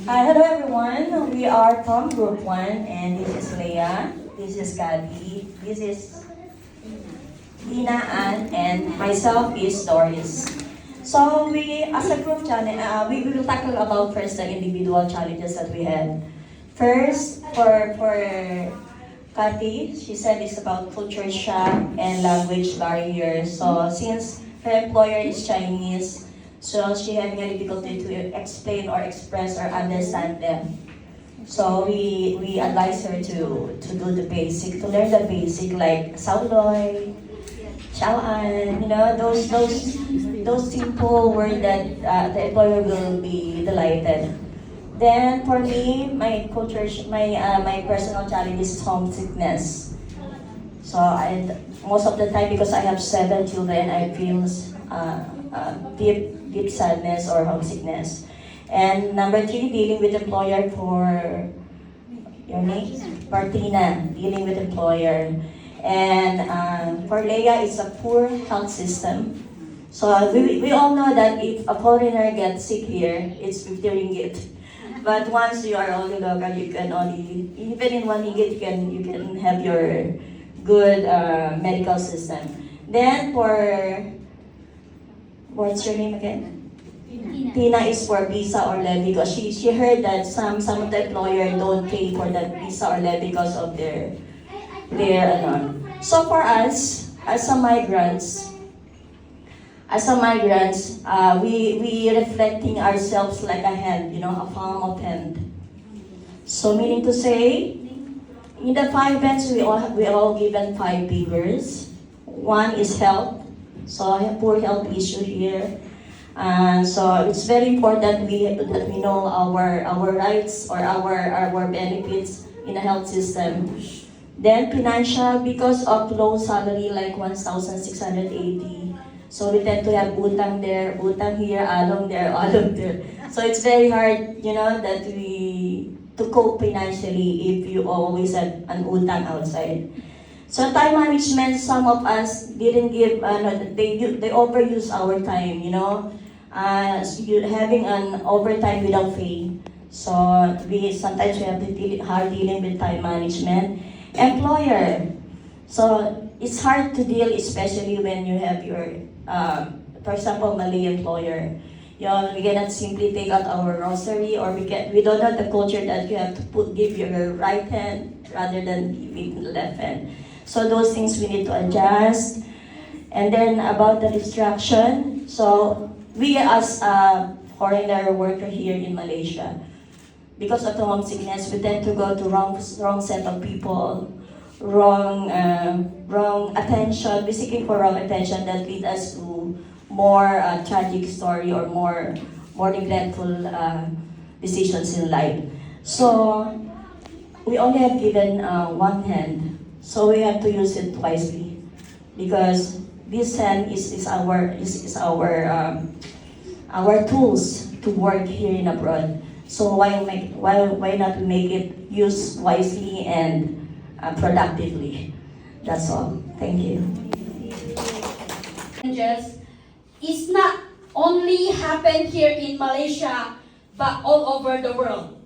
Hi, hello everyone. We are from Group 1 and this is Leah, this is Gabby, this is Dina Ann, and myself is Doris. So we, as a group challenge, we will tackle about first the individual challenges that we had. First, for Kathy, she said it's about culture shock and language barrier. So since her employer is Chinese, so she having a difficulty to explain or express or understand them. So we advise her to do the basic, to learn the basic like sauloy, xiaoan, those simple words that the employer will be delighted. Then for me, my culture, my personal challenge is homesickness. So most of the time because I have 7 children, I feel deep sadness or homesickness. And number 3, dealing with employer for your name, Martina, dealing with employer. And for Leia, it's a poor health system. So we all know that if a foreigner gets sick here, it's 50 ringgit. But once you are only local, you can only, even in 1 ringgit, you can have your good medical system. Then what's your name again? Tina is for visa or levy because she heard that some of the employer don't pay for that visa or levy because of their. So for us as a migrants, we reflecting ourselves like a hand, a palm of hand. So meaning to say, in the 5 bands we all given 5 figures. One is health, so I have poor health issue here. So it's very important that we know our rights or our benefits in the health system. Then financial, because of low salary like 1,680. So we tend to have utang there, utang here, along there, along there. So it's very hard, that to cope financially if you always have an utang outside. So time management, some of us didn't give, they overuse our time, having an overtime without pay. So sometimes we have to hard dealing with time management. Employer, so it's hard to deal, especially when you have your, for example, Malay employer. We cannot simply take out our rosary, or we don't have the culture that you have to give your right hand rather than giving the left hand. So those things we need to adjust. And then about the distraction, so we as a foreigner worker here in Malaysia, because of the homesickness, we tend to go to wrong set of people, wrong attention, we're seeking for wrong attention that lead us to more tragic story or more regretful decisions in life. So we only have given one hand, so we have to use it wisely, because this hand is our tools to work here in abroad. So why not make it use wisely and productively? That's all. Thank you. Challenges is not only happen here in Malaysia, but all over the world.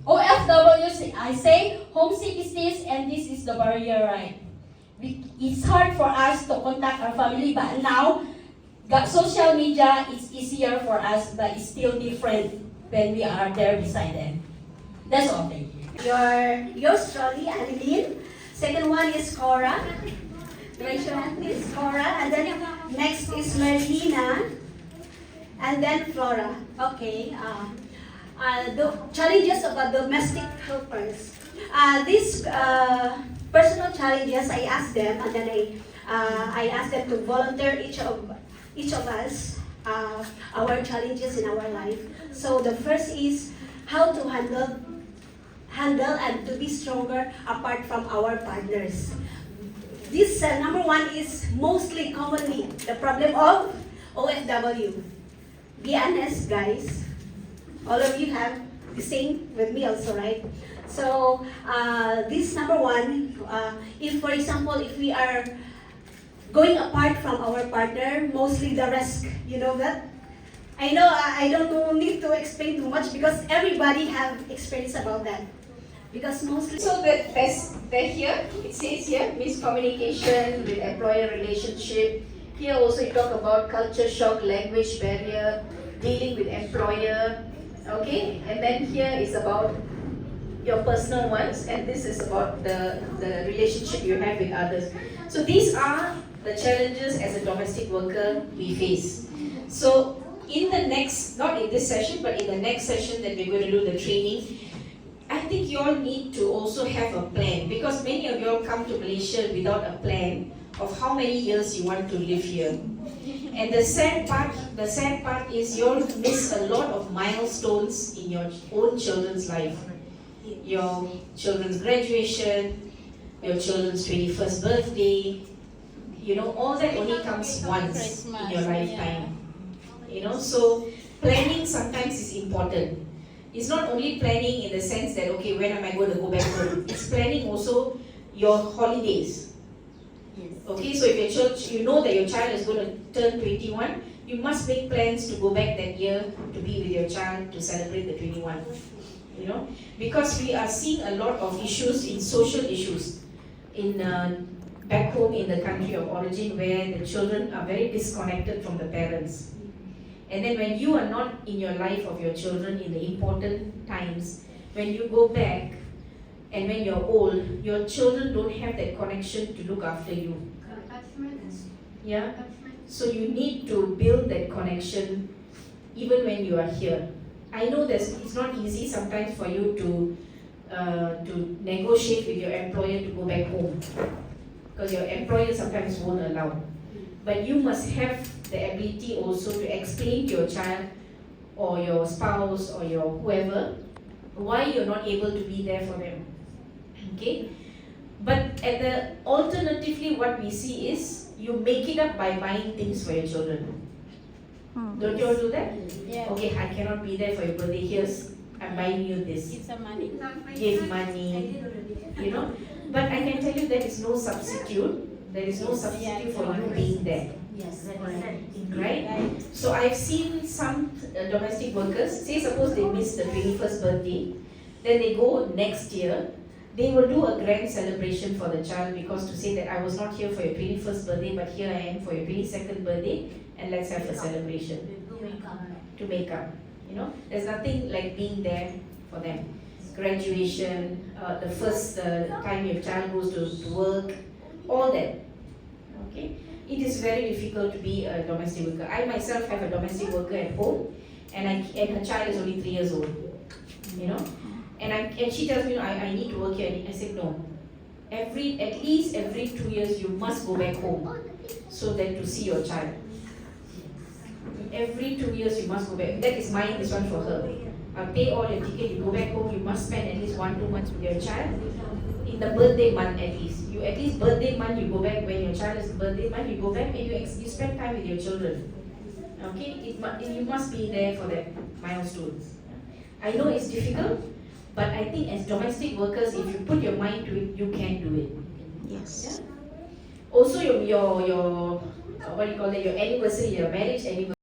OFW, I say, homesick is this, and this is the barrier, right? It's hard for us to contact our family, but now, social media is easier for us, but it's still different when we are there beside them. That's all, thank you. Yours truly, Annalyn. Second one is Cora. Raise your hand, please. Cora. And then next is Marlena. And then Flora. Okay. The challenges of domestic helpers. These personal challenges, I asked them, and then I asked them to volunteer each of us our challenges in our life. So the first is how to handle and to be stronger apart from our partners. This number 1 is mostly commonly the problem of OFW. Be honest, guys. All of you have the same with me also, right? So this number 1, if for example, if we are going apart from our partner, mostly the risk, you know that? I know I don't need to explain too much because everybody have experience about that. Because mostly So that here, it says here, miscommunication with employer relationship. Here also you talk about culture shock, language barrier, dealing with employer, okay? And then here is about your personal ones, and this is about the relationship you have with others. So these are the challenges as a domestic worker we face. So in the next, not in this session, but in the next session that we're going to do the training, I think you all need to also have a plan, because many of you all come to Malaysia without a plan of how many years you want to live here. And the sad part is you all miss a lot of milestones in your own children's life. Your children's graduation, your children's 21st birthday, you know, all that only comes once in your lifetime. You know, so planning sometimes is important. It's not only planning in the sense that, okay, when am I going to go back home? It's planning also your holidays. Okay, so if your child, you know that your child is going to turn 21, you must make plans to go back that year to be with your child to celebrate the 21. You know, because we are seeing a lot of issues in social issues in back home in the country of origin, where the children are very disconnected from the parents. And then when you are not in your life of your children in the important times, when you go back and when you're old, your children don't have that connection to look after you. Yeah? So you need to build that connection even when you are here. I know that it's not easy sometimes for you to negotiate with your employer to go back home, because your employer sometimes won't allow. But you must have the ability also to explain to your child or your spouse or your whoever why you're not able to be there for them. Okay? But alternatively, what we see is you make it up by buying things for your children. Don't you all do that? Yeah. Okay, I cannot be there for your birthday. Here's, I'm buying you this. It's a money. Give money, you know. But I can tell you there is no substitute. There is no substitute for you being there. Yes. Right? So I've seen some domestic workers, say suppose they miss the 21st birthday, then they go next year, they will do a grand celebration for the child, because to say that I was not here for your 21st birthday, but here I am for your 22nd birthday, and let's have a celebration. To make up. You know, there's nothing like being there for them. Graduation, the first time your child goes to work, all that. Okay? It is very difficult to be a domestic worker. I myself have a domestic worker at home, and her child is only 3 years old. You know, and she tells me, I need to work here. I said no. At least every 2 years you must go back home, so that to see your child. Every 2 years you must go back. That is mine. This one for her. I'll pay all your ticket. You go back home. You must spend at least 1-2 months with your child. In the birthday month at least. At least birthday month you go back, when your child is birthday month you go back and you spend time with your children. Okay, you must be there for that milestones. I know it's difficult, but I think as domestic workers, if you put your mind to it, you can do it. Yes. Yeah? Also your what do you call it? Your anniversary, your marriage anniversary.